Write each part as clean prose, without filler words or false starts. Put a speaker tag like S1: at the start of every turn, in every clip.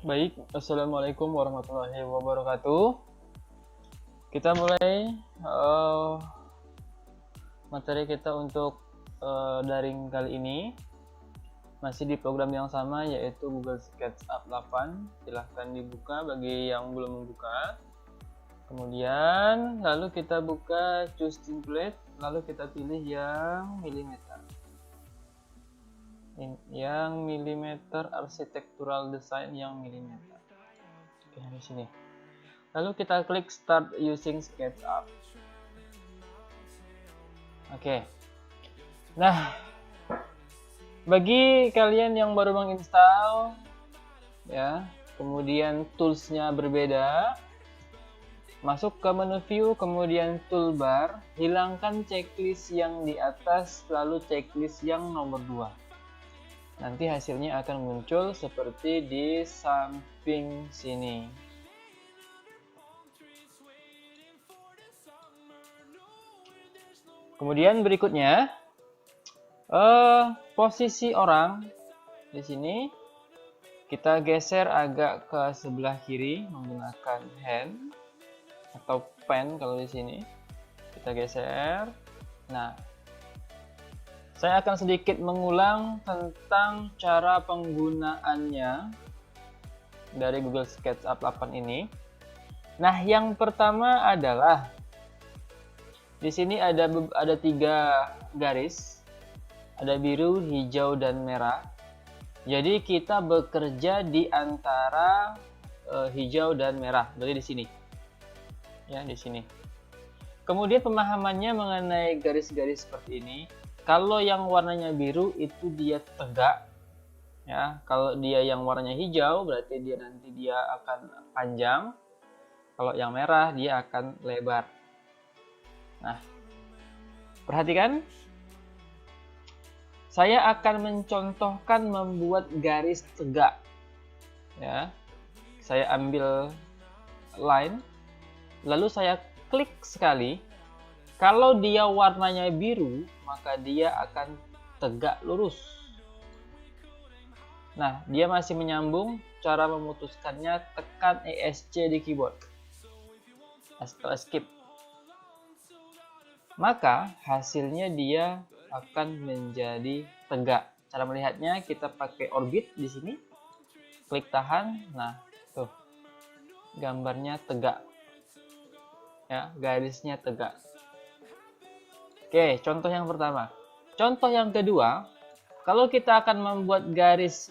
S1: Baik, Assalamualaikum warahmatullahi wabarakatuh. Kita mulai materi kita untuk daring kali ini. Masih di program yang sama, yaitu Google SketchUp 8. Silahkan dibuka bagi yang belum membuka. Kemudian lalu kita buka Choose Template, lalu kita pilih yang milimeter. Yang milimeter architectural design yang milimeter. Oke, di sini. Lalu kita klik Start Using SketchUp. Oke. Nah, bagi kalian yang baru menginstal, ya, kemudian toolsnya berbeda, masuk ke menu View, kemudian Toolbar, hilangkan checklist yang di atas, lalu checklist yang nomor 2. Nanti hasilnya akan muncul seperti di samping sini. Kemudian berikutnya, posisi orang di sini kita geser agak ke sebelah kiri menggunakan hand atau pen kalau di sini. Kita geser. Nah, saya akan sedikit mengulang tentang cara penggunaannya dari Google SketchUp 8 ini. Nah, yang pertama adalah di sini ada 3 garis, ada biru, hijau, dan merah. Jadi kita bekerja di antara hijau dan merah, berarti di sini, ya di sini. Kemudian pemahamannya mengenai garis-garis seperti ini. Kalau yang warnanya biru itu dia tegak, ya. Kalau dia yang warnanya hijau berarti dia akan panjang. Kalau yang merah dia akan lebar. Nah, perhatikan. Saya akan mencontohkan membuat garis tegak. Ya, saya ambil line, lalu saya klik sekali. Kalau dia warnanya biru, maka dia akan tegak lurus. Nah, dia masih menyambung. Cara memutuskannya tekan ESC di keyboard. Setelah skip, maka hasilnya dia akan menjadi tegak. Cara melihatnya kita pakai orbit di sini. Klik tahan. Nah, tuh. Gambarnya tegak. Ya, garisnya tegak. Oke, contoh yang pertama. Contoh yang kedua, kalau kita akan membuat garis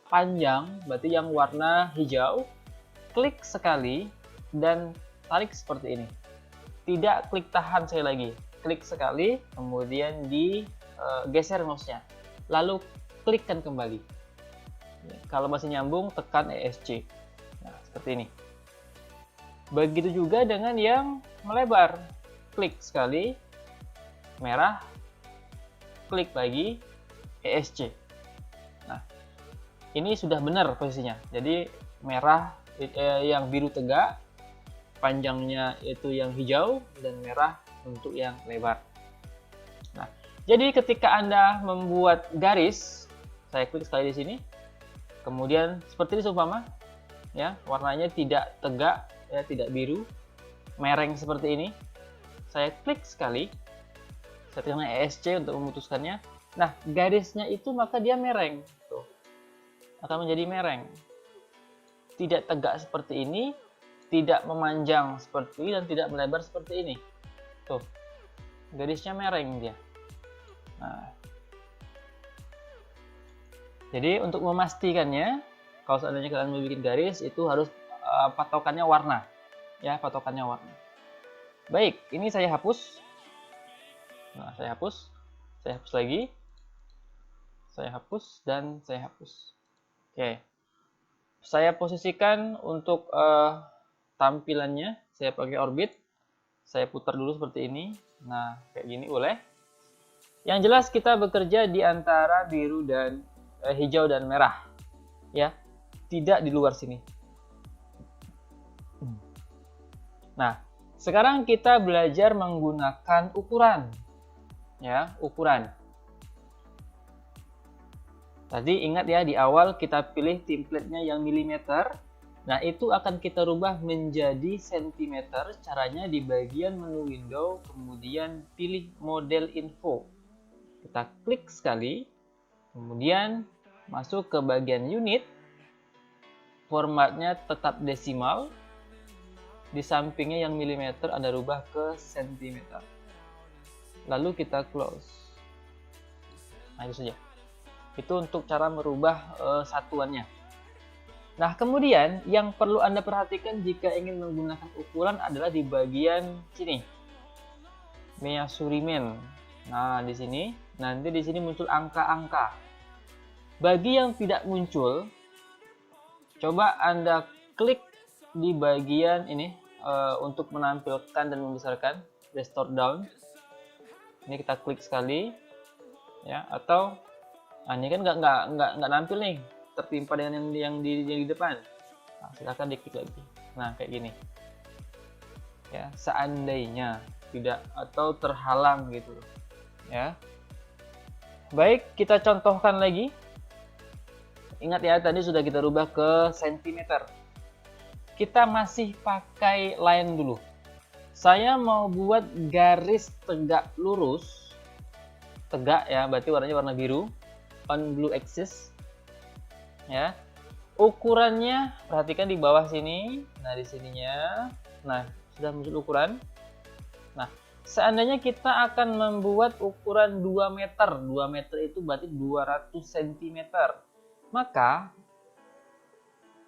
S1: panjang, berarti yang warna hijau, klik sekali dan tarik seperti ini. Tidak klik tahan sekali lagi. Klik sekali, kemudian digeser mouse-nya. Lalu klikkan kembali. Kalau masih nyambung, tekan ESC. Nah, seperti ini. Begitu juga dengan yang melebar. Klik sekali, merah, klik lagi, ESC. Nah, ini sudah benar posisinya. Jadi merah yang biru tegak, panjangnya itu yang hijau, dan merah untuk yang lebar. Nah, jadi ketika Anda membuat garis, saya klik sekali di sini, kemudian seperti ini seumpama, ya, warnanya tidak tegak, ya, tidak biru, mereng seperti ini. Saya klik sekali. Saya tekan ESC untuk memutuskannya. Nah, garisnya itu maka dia mereng. Tuh. Akan menjadi mereng. Tidak tegak seperti ini, tidak memanjang seperti ini, dan tidak melebar seperti ini. Tuh. Garisnya mereng dia. Nah. Jadi untuk memastikannya, kalau seandainya kalian mau bikin garis, itu harus patokannya warna. Ya, patokannya warna. Baik, ini saya hapus. Nah, saya hapus lagi, saya hapus, dan saya hapus. Oke, saya posisikan untuk tampilannya, saya pakai orbit, saya putar dulu seperti ini. Nah, kayak gini boleh. Yang jelas kita bekerja di antara biru dan hijau dan merah, ya, tidak di luar sini. Nah, sekarang kita belajar menggunakan ukuran. Ya, ukuran. Tadi ingat ya, di awal kita pilih template-nya yang milimeter. Nah, itu akan kita rubah menjadi sentimeter. Caranya di bagian menu window, kemudian pilih model info. Kita klik sekali, kemudian masuk ke bagian unit. Formatnya tetap desimal. Di sampingnya yang milimeter Anda rubah ke sentimeter. Lalu kita close. Nah, itu saja. Itu untuk cara merubah satuannya. Nah, kemudian yang perlu Anda perhatikan jika ingin menggunakan ukuran adalah di bagian sini. Measurement. Nah, di sini nanti di sini muncul angka-angka. Bagi yang tidak muncul, coba Anda klik di bagian ini untuk menampilkan dan membesarkan restore down. Ini kita klik sekali, ya, atau ini kan nggak nampil nih, tertimpa dengan yang di depan. Nah, silakan diklik lagi. Nah, kayak gini. Ya, seandainya tidak atau terhalang gitu, ya. Baik, kita contohkan lagi. Ingat ya, tadi sudah kita rubah ke sentimeter. Kita masih pakai line dulu. Saya mau buat garis tegak lurus. Tegak ya, berarti warnanya warna biru. On blue axis. Ya. Ukurannya perhatikan di bawah sini. Nah, di sininya. Nah, sudah muncul ukuran. Nah, seandainya kita akan membuat ukuran 2 meter. 2 meter itu berarti 200 cm. Maka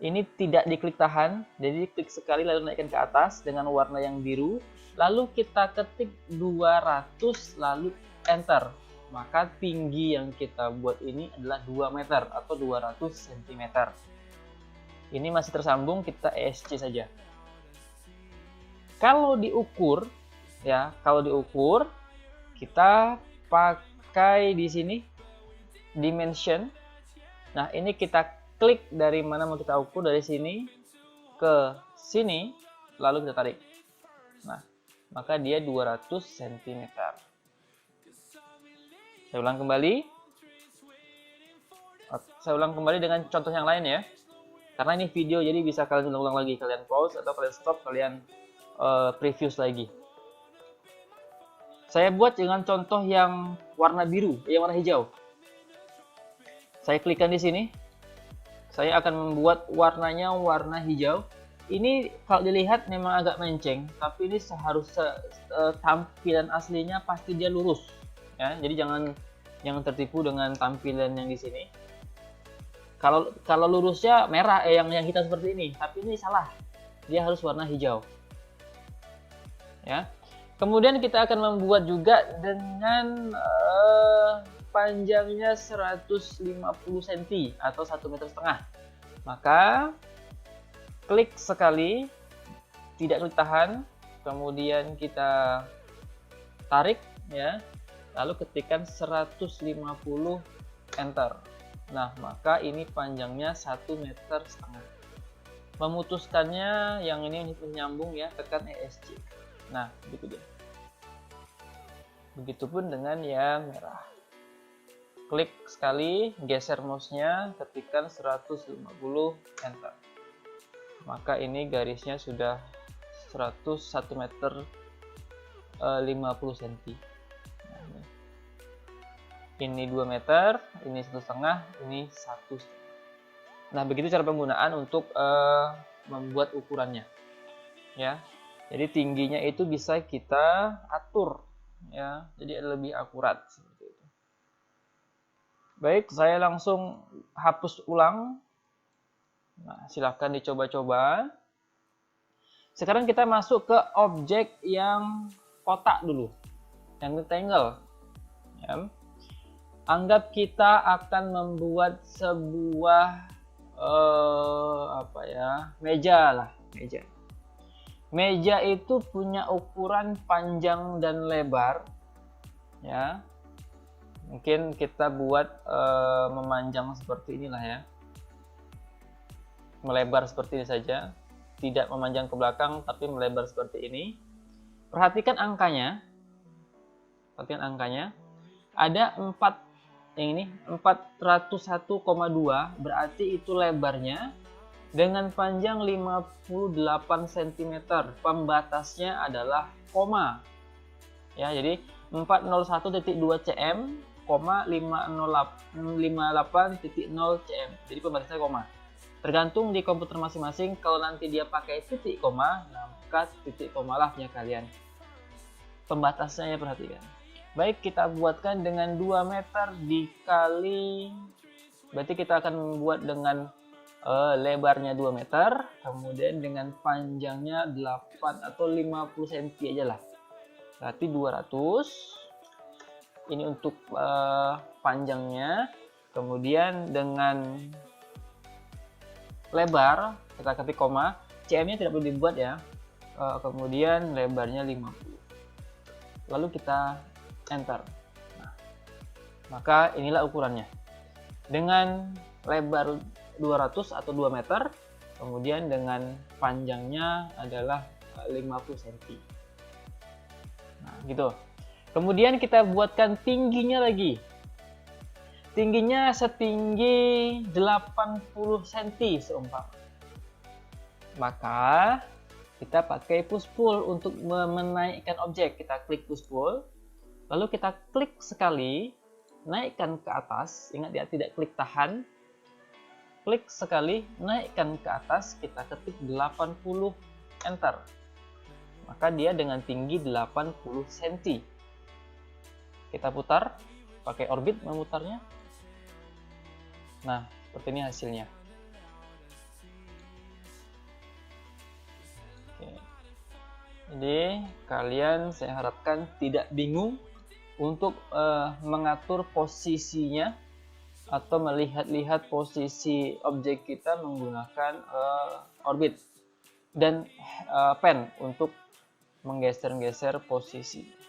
S1: ini tidak diklik tahan, jadi klik sekali lalu naikkan ke atas dengan warna yang biru, lalu kita ketik 200 lalu enter. Maka tinggi yang kita buat ini adalah 2 meter atau 200 cm. Ini masih tersambung, kita ESC saja. Kalau diukur ya, kalau diukur kita pakai di sini dimension. Nah, ini kita klik dari mana mau kita ukur, dari sini ke sini, lalu kita tarik. Nah, maka dia 200 cm. Saya ulang kembali. Saya ulang kembali dengan contoh yang lain ya. Karena ini video, jadi bisa kalian ulang lagi. Kalian pause atau kalian stop, kalian preview lagi. Saya buat dengan contoh yang warna biru, yang warna hijau. Saya klikkan di sini. Saya akan membuat warnanya warna hijau. Ini kalau dilihat memang agak menceng, tapi ini seharusnya tampilan aslinya pasti dia lurus, ya. Jadi jangan tertipu dengan tampilan yang di sini. Kalau lurusnya merah, yang hitam seperti ini, tapi ini salah. Dia harus warna hijau, ya. Kemudian kita akan membuat juga dengan panjangnya 150 cm atau 1,5 meter. Maka klik sekali, tidak klik tahan, kemudian kita tarik ya, lalu ketikkan 150 enter. Nah, maka ini panjangnya 1,5 meter. Memutuskannya yang ini menyambung ya, tekan ESC. Nah, begitu dia. Begitupun dengan yang merah. Klik sekali, geser mouse-nya, ketikkan 150 enter. Maka ini garisnya sudah 101 meter 50 cm. Nah, ini 2 meter, ini 1,5, ini 1. Nah, begitu cara penggunaan untuk membuat ukurannya. Ya. Jadi tingginya itu bisa kita atur ya, jadi lebih akurat. Baik, saya langsung hapus ulang. Nah, silahkan dicoba-coba. Sekarang kita masuk ke objek yang kotak dulu, yang rectangle. Ya. Anggap kita akan membuat sebuah meja lah, meja. Meja itu punya ukuran panjang dan lebar, ya. Mungkin kita buat memanjang seperti inilah ya, melebar seperti ini saja, tidak memanjang ke belakang tapi melebar seperti ini. Perhatikan angkanya, ada 4 yang ini 401,2, berarti itu lebarnya dengan panjang 58 cm. Pembatasnya adalah koma. Ya, jadi 401.2 cm, 508.0 cm. Jadi pembatasnya koma. Tergantung di komputer masing-masing, kalau nanti dia pakai titik koma, nah maka titik koma lah punya kalian. Pembatasnya ya, perhatikan. Baik, kita buatkan dengan 2 meter dikali, berarti kita akan membuat dengan lebarnya 2 meter, kemudian dengan panjangnya 8 atau 50 cm aja lah. Berarti 200. Ini untuk panjangnya. Kemudian dengan lebar, kita ketik koma, cm-nya tidak perlu dibuat ya. Kemudian lebarnya 50. Lalu kita enter. Nah, maka inilah ukurannya. Dengan lebar 200 atau 2 meter, kemudian dengan panjangnya adalah 50 cm. Nah, gitu. Kemudian kita buatkan tingginya lagi. Tingginya setinggi 80 cm seumpama. Maka kita pakai push pull untuk menaikkan objek. Kita klik push pull, lalu kita klik sekali, naikkan ke atas. Ingat ya, tidak klik tahan. Klik sekali, naikkan ke atas, kita ketik 80, enter. Maka dia dengan tinggi 80 cm. Kita putar, pakai orbit memutarnya. Nah, seperti ini hasilnya. Oke. Jadi, kalian saya harapkan tidak bingung untuk mengatur posisinya atau melihat-lihat posisi objek kita menggunakan orbit dan pen untuk menggeser-geser posisi.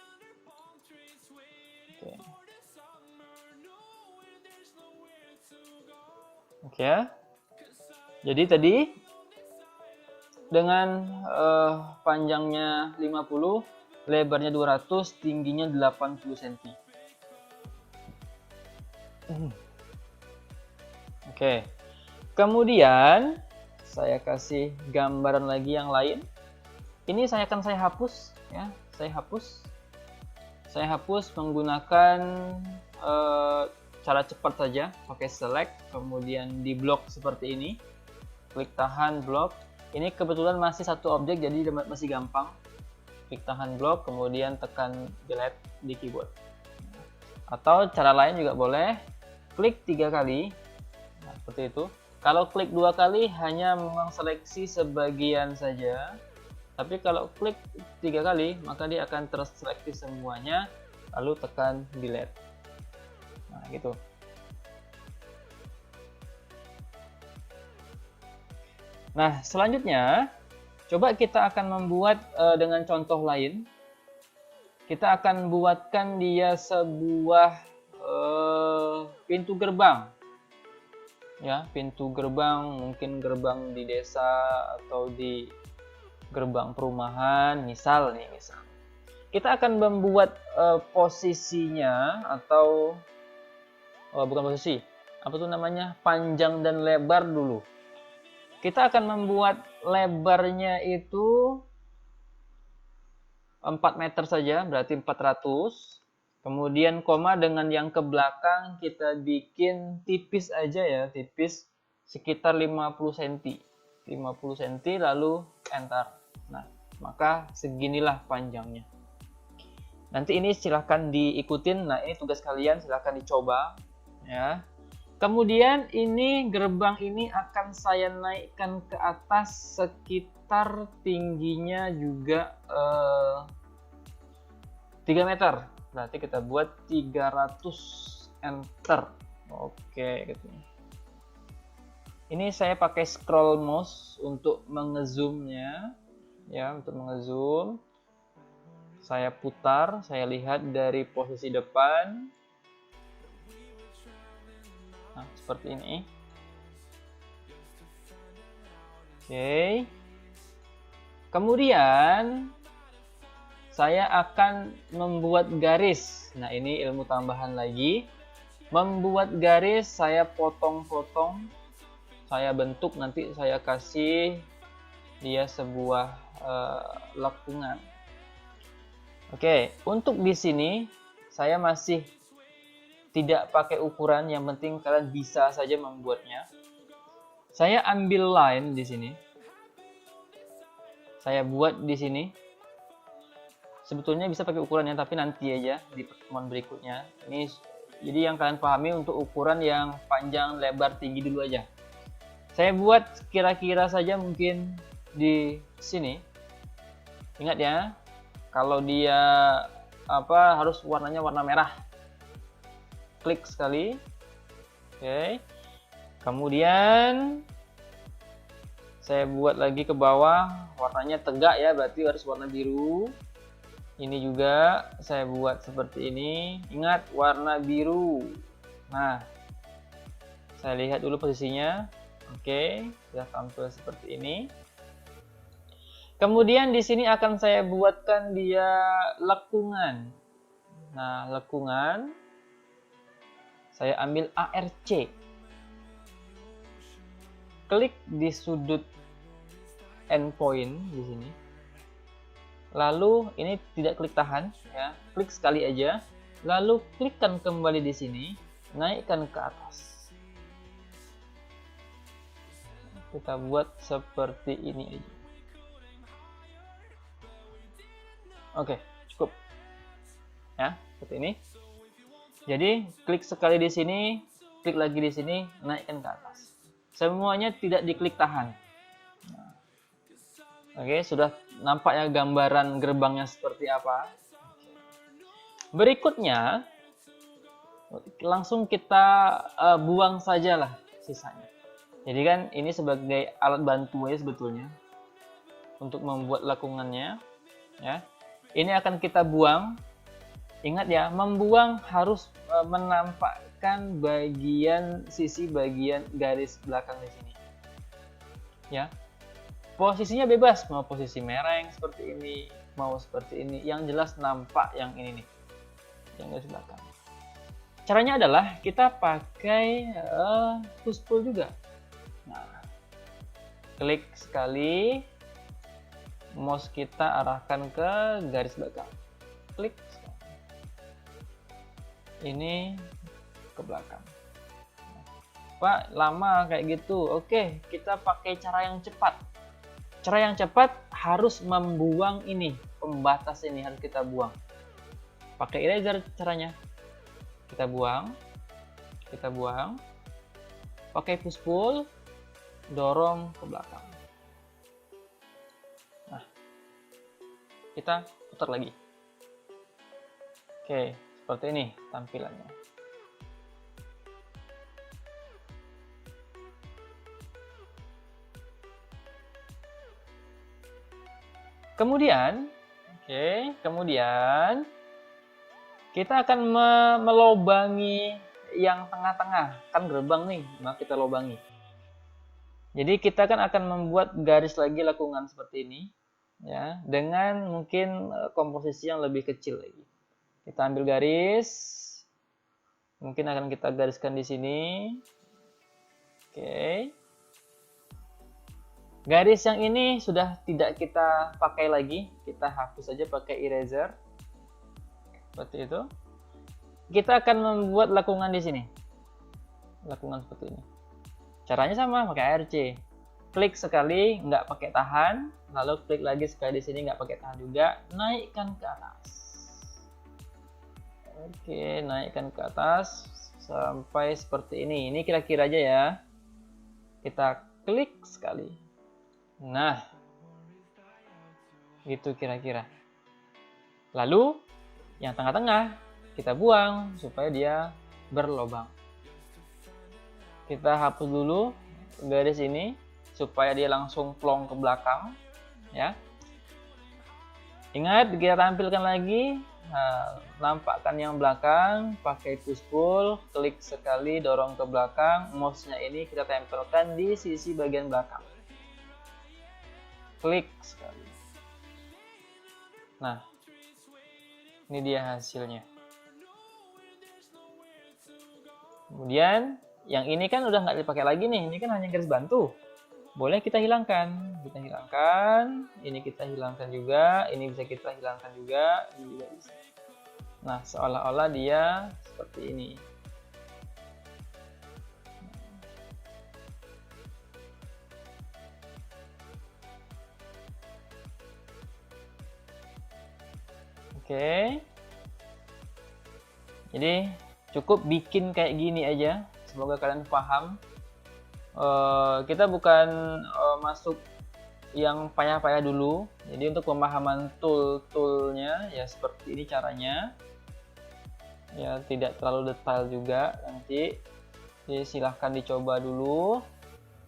S1: Oke ya. Jadi tadi dengan panjangnya 50, lebarnya 200, tingginya 80 cm. Oke. Kemudian saya kasih gambaran lagi yang lain. Ini saya hapus ya. Saya hapus menggunakan cara cepat saja, pakai select, kemudian di blok seperti ini, klik tahan blok. Ini kebetulan masih satu objek, jadi masih gampang. Klik tahan blok, kemudian tekan delete di keyboard. Atau cara lain juga boleh, klik 3 kali, nah, seperti itu. Kalau klik 2 kali hanya menseleksi sebagian saja, tapi kalau klik 3 kali maka dia akan terseleksi semuanya, lalu tekan delete. Nah, gitu. Nah, selanjutnya coba kita akan membuat dengan contoh lain. Kita akan buatkan dia sebuah pintu gerbang. Ya, pintu gerbang, mungkin gerbang di desa atau di gerbang perumahan, misal. Kita akan membuat posisinya atau bukan posisi, apa tuh namanya, panjang dan lebar dulu. Kita akan membuat lebarnya itu 4 meter saja, berarti 400. Kemudian koma dengan yang ke belakang kita bikin tipis aja ya, tipis sekitar 50 cm. 50 cm lalu enter. Nah, maka seginilah panjangnya. Nanti ini silahkan diikutin. Nah, ini tugas kalian, silahkan dicoba ya. Kemudian ini gerbang ini akan saya naikkan ke atas sekitar tingginya juga 3 meter. Berarti kita buat 300, enter. Oke, gitu. Ini saya pakai scroll mouse untuk mengezoomnya ya, untuk mengezoom. Saya putar, saya lihat dari posisi depan. Nah, seperti ini. Oke. Kemudian saya akan membuat garis. Nah, ini ilmu tambahan lagi. Membuat garis saya potong-potong, saya bentuk, nanti saya kasih dia sebuah lekungan. Oke, untuk di sini saya masih tidak pakai ukuran, yang penting kalian bisa saja membuatnya. Saya ambil line di sini. Saya buat di sini. Sebetulnya bisa pakai ukurannya, tapi nanti aja di pertemuan berikutnya. Ini jadi yang kalian pahami untuk ukuran yang panjang, lebar, tinggi dulu aja. Saya buat kira-kira saja mungkin di sini. Ingat ya, kalau dia harus warnanya warna merah. Klik sekali. Oke. Kemudian saya buat lagi ke bawah, warnanya tegak ya, berarti harus warna biru. Ini juga saya buat seperti ini. Ingat, warna biru. Nah, saya lihat dulu posisinya. Oke, sudah tampil seperti ini. Kemudian di sini akan saya buatkan dia lekungan. Nah, lekungan saya ambil ARC. Klik di sudut endpoint di sini. Lalu ini tidak klik tahan ya, klik sekali aja. Lalu klikkan kembali di sini, naikkan ke atas. Kita buat seperti ini aja. Oke, cukup. Ya, seperti ini. Jadi, klik sekali di sini, klik lagi di sini, naikkan ke atas. Semuanya tidak diklik tahan. Nah. Oke, sudah nampak ya gambaran gerbangnya seperti apa. Berikutnya, langsung kita buang sajalah sisanya. Jadi kan ini sebagai alat bantu aja sebetulnya untuk membuat lekungannya. Ya, ini akan kita buang. Ingat ya, membuang harus menampakkan sisi bagian garis belakang di sini. Ya, posisinya bebas, mau posisi mereng seperti ini, mau seperti ini. Yang jelas nampak yang ini nih, yang garis belakang. Caranya adalah kita pakai push pull juga. Nah, klik sekali, mouse kita arahkan ke garis belakang. Klik. Ini ke belakang. Pak, lama kayak gitu. Oke, kita pakai cara yang cepat. Cara yang cepat harus membuang ini, pembatas ini harus kita buang. Pakai eraser caranya. Kita buang. Pakai push pull, dorong ke belakang. Nah, kita putar lagi. Oke, seperti ini tampilannya. Kemudian kita akan melobangi yang tengah-tengah, kan gerbang nih, nah kita lobangi. Jadi kita kan akan membuat garis lagi lekungan seperti ini, ya, dengan mungkin komposisi yang lebih kecil lagi. Kita ambil garis, mungkin akan kita gariskan di sini. Oke. Garis yang ini sudah tidak kita pakai lagi, kita hapus saja pakai eraser. Seperti itu. Kita akan membuat lekungan di sini. Lekungan seperti ini. Caranya sama, pakai ARC. Klik sekali, nggak pakai tahan, lalu klik lagi sekali di sini, nggak pakai tahan juga, naikkan ke atas. Oke, naikkan ke atas sampai seperti ini. Ini kira-kira aja ya. Kita klik sekali. Nah, gitu kira-kira. Lalu, yang tengah-tengah kita buang supaya dia berlobang. Kita hapus dulu garis ini supaya dia langsung plong ke belakang, ya. Ingat, kita tampilkan lagi. Nah, nampakkan yang belakang, pakai push pull, klik sekali, dorong ke belakang. Mouse-nya ini kita tempelkan di sisi bagian belakang. Klik sekali. Nah, ini dia hasilnya. Kemudian yang ini kan udah nggak dipakai lagi nih, ini kan hanya garis bantu. Boleh kita hilangkan, ini kita hilangkan juga, ini bisa kita hilangkan juga, ini juga bisa. Nah, seolah-olah dia seperti ini. Oke. Jadi cukup bikin kayak gini aja. Semoga kalian paham. Kita bukan masuk yang payah-payah dulu. Jadi untuk pemahaman tool-toolnya ya seperti ini caranya. Ya tidak terlalu detail juga nanti. Jadi silahkan dicoba dulu.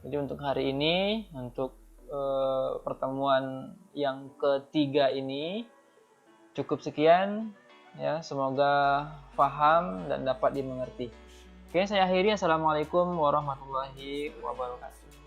S1: Jadi untuk hari ini, untuk pertemuan yang ketiga ini cukup sekian. Ya, semoga paham dan dapat dimengerti. Oke, saya akhiri. Assalamualaikum warahmatullahi wabarakatuh.